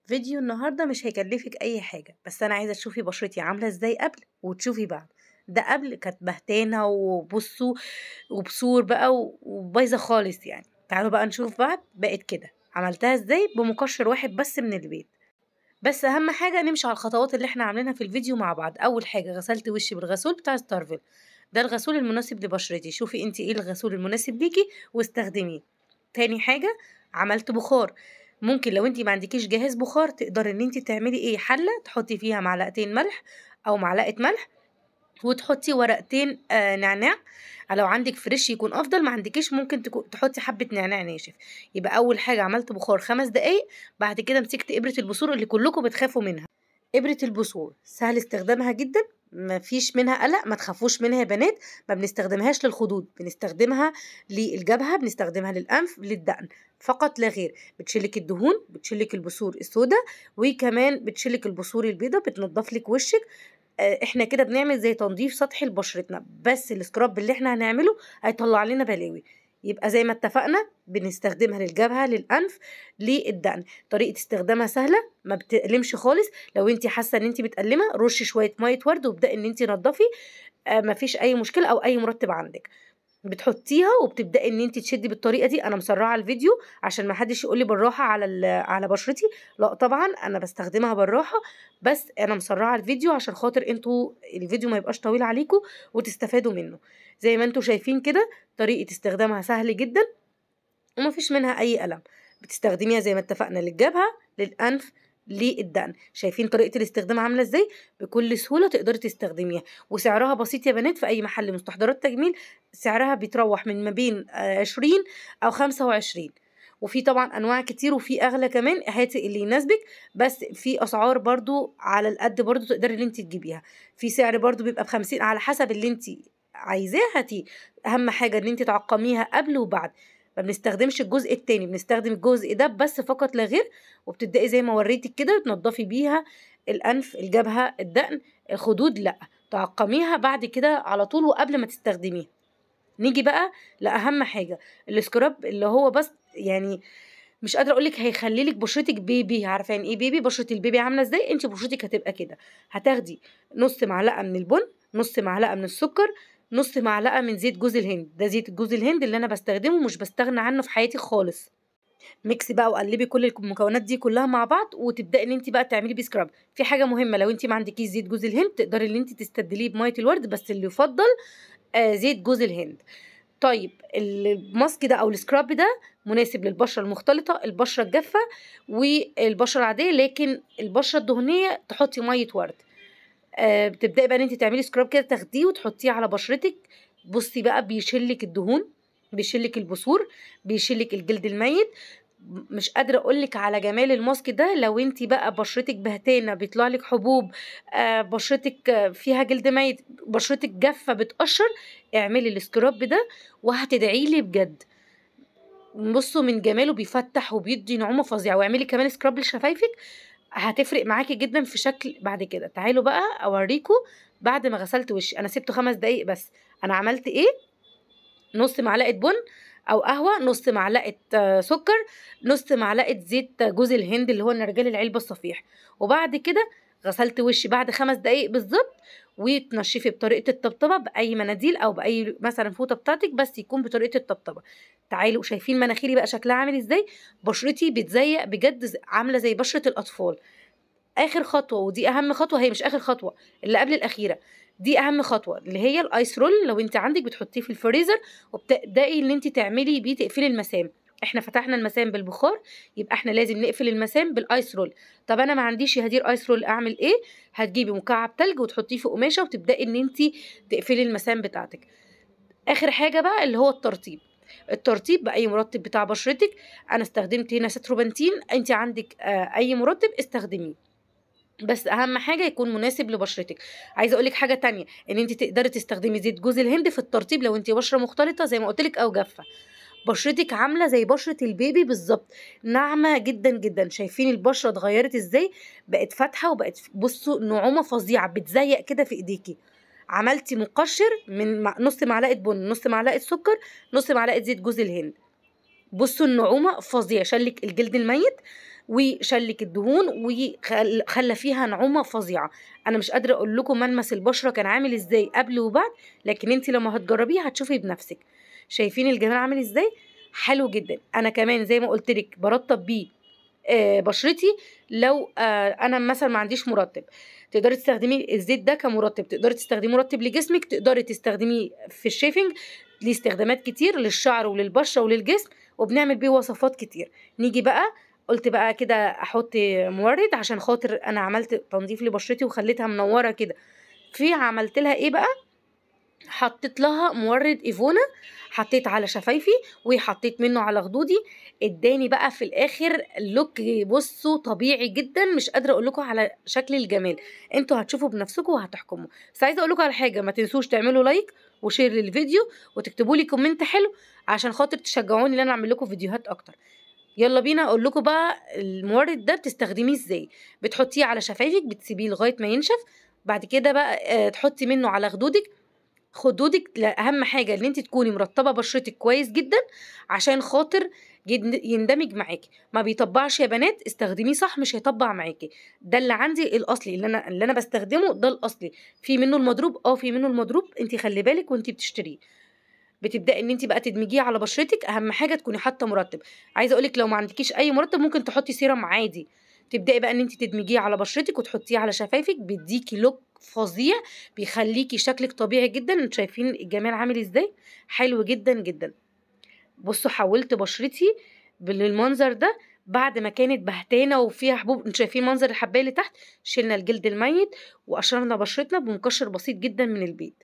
فيديو النهاردة مش هيكلفك أي حاجة، بس أنا عايزة تشوفي بشرتي عاملة ازاي قبل وتشوفي بعد. ده قبل كانت بهتانة وبصوا وبثور بقى وبايظة خالص يعني. تعالوا بقى نشوف بعد بقت كده. عملتها ازاي؟ بمقشر واحد بس من البيت. بس أهم حاجة نمشي على الخطوات اللي احنا عاملينها في الفيديو مع بعض. أول حاجة غسلت وشي بالغسول بتاع ستارفل، ده الغسول المناسب لبشرتي. شوفي انتي ايه الغسول المناسب ليكي واستخدميه. تاني حاجة عملت بخار. ممكن لو انتي ما عندكيش جهاز بخار تقدري ان انتي تعملي ايه، حلة تحطي فيها معلقتين ملح او معلقة ملح وتحطي ورقتين نعناع. لو عندك فريش يكون افضل، ما عندكيش ممكن تحطي حبة نعناع ناشف. يبقى اول حاجة عملت بخار 5 دقايق. بعد كده مسكت ابرة البثور اللي كلكم بتخافوا منها. إبرة البثور سهل استخدامها جدا، ما فيش منها قلق، ما تخافوش منها يا بنات. ما بنستخدمهاش للخدود، بنستخدمها للجبهة، بنستخدمها للأنف، للدقن فقط لا غير. بتشيلك الدهون، بتشيلك البثور السوداء، وكمان بتشيلك البثور البيضاء، بتنضف لك وشك. احنا كده بنعمل زي تنظيف سطحي لبشرتنا، بس السكراب اللي احنا هنعمله هيطلع لنا بلاوي. يبقى زي ما اتفقنا بنستخدمها للجبهة، للأنف، للدقن. طريقة استخدامها سهلة، ما بتألمش خالص. لو انت حاسة ان انت بتألمة رشي شوية مية ورد وابدأي ان انت نضفي. مفيش اي مشكلة او اي مرطب عندك بتحطيها وبتبداي ان انت تشدي بالطريقه دي. انا مسرعه الفيديو عشان ما حدش يقول لي بالراحه على بشرتي. لا طبعا انا بستخدمها بالراحه، بس انا مسرعه الفيديو عشان خاطر انتوا الفيديو ما يبقاش طويل عليكم وتستفادوا منه. زي ما انتوا شايفين كده طريقه استخدامها سهل جدا ومفيش منها اي ألم. بتستخدميها زي ما اتفقنا للجبهة، للأنف، للدقن. شايفين طريقة الاستخدام عاملة ازاي؟ بكل سهولة تقدري تستخدميها، وسعرها بسيط يا بنات. في أي محل مستحضرات تجميل سعرها بيتروح من ما بين 20 أو 25. وفي طبعا أنواع كتير وفي أغلى كمان، هاتي اللي يناسبك. بس في أسعار برضو على القد برضو تقدري اللي انت تجيبيها. في سعر برضو بيبقى ب50 على حسب اللي انت عايزاه هاتي. أهم حاجة ان انت تعقميها قبل وبعد. ما بنستخدمش الجزء التاني، بنستخدم الجزء ده بس فقط لا غير. وبتبدأي زي ما وريتك كده تنضفي بيها الأنف، الجبهة، الدقن، الخدود لا، تعقميها بعد كده على طول وقبل ما تستخدميها. نيجي بقى لأهم حاجة، السكراب اللي هو بس يعني مش قادره اقولك هيخليلك بشرتك بيبي. عارفه يعني ايه بيبي؟ بشره البيبي عامله ازاي؟ انت بشرتك هتبقى كده. هتاخدي نص معلقه من البن، نص معلقه من السكر، نص معلقه من زيت جوز الهند. ده زيت جوز الهند اللي انا بستخدمه مش بستغنى عنه في حياتي خالص. ميكسي بقى وقلبي كل المكونات دي كلها مع بعض وتبداي ان انت بقى تعملي بيه سكراب. في حاجه مهمه، لو انت ما عندكيش زيت جوز الهند تقدري ان انت تستبدليه بميه الورد، بس اللي يفضل زيت جوز الهند. طيب الماسك ده او السكراب ده مناسب للبشره المختلطه، البشره الجافه، والبشره العاديه. لكن البشره الدهنيه تحطي ميه ورد. بتبداي بقى ان انت تعملي سكراب كده، تاخديه وتحطيه على بشرتك. بصي بقى بيشيلك الدهون، بيشيلك البثور، بيشيلك الجلد الميت. مش قادره اقولك على جمال الماسك ده. لو انت بقى بشرتك بهتانه بيطلع لك حبوب، بشرتك فيها جلد ميت، بشرتك جافه بتقشر، اعملي السكراب ده وهتدعي لي بجد. بصوا من جماله بيفتح وبيدي نعومه فظيعه. واعملي كمان سكراب لشفايفك، هتفرق معاكي جدا في شكل بعد كده. تعالوا بقى اوريكم بعد ما غسلت وشي. انا سبته 5 دقايق بس. انا عملت ايه؟ نص معلقه بن او قهوه، نص معلقه سكر، نص معلقه زيت جوز الهند اللي هو النرجال العلبه الصفيح. وبعد كده غسلت وشي بعد 5 دقايق بالظبط. وتنشفي بطريقه الطبطبه باي مناديل او باي مثلا فوطه بتاعتك، بس يكون بطريقه الطبطبه. تعالوا شايفين مناخيري بقى شكلها عامل ازاي؟ بشرتي بتزيق بجد، عامله زي بشره الاطفال. اخر خطوه ودي اهم خطوه، هي مش اخر خطوه، اللي قبل الاخيره. دي اهم خطوه اللي هي الايس رول. لو انت عندك بتحطيه في الفريزر وبتبداي ان انت تعملي بيه تقفلي المسام. احنا فتحنا المسام بالبخار، يبقى احنا لازم نقفل المسام بالايس رول. طب انا ما عنديش يا هدير ايس رول، اعمل ايه؟ هتجيبي مكعب تلج وتحطيه في قماشه وتبداي ان انت تقفلي المسام بتاعتك. اخر حاجه بقى اللي هو الترطيب. الترطيب باي مرطب بتاع بشرتك. انا استخدمت هنا ستروبنتين، انت عندك اي مرطب استخدميه، بس اهم حاجه يكون مناسب لبشرتك. عايزه اقول لك حاجه تانية، ان انت تقدري تستخدمي زيت جوز الهند في الترطيب لو انت بشره مختلطه زي ما قلت لك او جافه. بشرتك عامله زي بشره البيبي بالظبط، ناعمه جدا جدا. شايفين البشره اتغيرت ازاي؟ بقت فاتحه وبقت بصوا نعومه فظيعه بتزيق كده في ايديكي. عملتي مقشر من نص معلقه بن، نص معلقه سكر، نص معلقه زيت جوز الهند. بصوا النعومه فظيعه، شلك الجلد الميت. وشلك الدهون وخلى فيها نعومه فظيعه. انا مش قادره اقول لكم ملمس البشره كان عامل ازاي قبل وبعد، لكن انت لما هتجربيه هتشوفي بنفسك. شايفين الجمال عامل ازاي؟ حلو جدا. انا كمان زي ما قلت لك برطب بيه بشرتي. لو انا مثلا ما عنديش مرطب، تقدري تستخدمي الزيت ده كمرطب، تقدري تستخدميه مرطب لجسمك، تقدري تستخدميه في الشيفنج، ليه استخدامات كتير للشعر وللبشره وللجسم، وبنعمل بيه وصفات كتير. نيجي بقى، قلت بقى كده احط مورد عشان خاطر انا عملت تنظيف لبشرتي وخليتها منوره كده. عملت لها ايه بقى؟ حطيت لها مورد ايفونا، حطيت على شفايفي وحطيت منه على خدودي. اداني بقى في الاخر لوك، بصوا طبيعي جدا. مش قادره اقول لكم على شكل الجمال، انتوا هتشوفوا بنفسكم وهتحكموا. بس عايزه اقول لكم على حاجه، ما تنسوش تعملوا لايك وشير للفيديو وتكتبوا لي كومنت حلو عشان خاطر تشجعوني ان انا اعمل لكم فيديوهات اكتر. يلا بينا اقول لكم بقى المورد ده بتستخدميه ازاي. بتحطيه على شفايفك، بتسيبيه لغايه ما ينشف. بعد كده بقى تحطي منه على خدودك. اهم حاجه ان انت تكوني مرطبه بشرتك كويس جدا عشان خاطر يندمج معاكي. ما بيطبعش يا بنات، استخدميه صح مش هيطبع معاكي. ده اللي عندي الاصلي، اللي انا بستخدمه ده الاصلي. في منه المضروب، في منه المضروب، انت خلي بالك وانت بتشتريه. بتبداي ان انت بقى تدمجيه على بشرتك. اهم حاجه تكوني حاطه مرطب. عايزه اقولك لو ما عندكيش اي مرطب ممكن تحطي سيرم عادي. تبداي بقى ان انت تدمجيه على بشرتك وتحطيه على شفايفك، بيديكي لوك فظيع، بيخليكي شكلك طبيعي جدا. انتوا شايفين الجمال عامل ازاي؟ حلو جدا جدا. بصوا حولت بشرتي بالمنظر ده بعد ما كانت بهتانه وفيها حبوب. انتوا شايفين منظر الحبايه اللي تحت؟ شلنا الجلد الميت وقشرنا بشرتنا بمقشر بسيط جدا من البيت.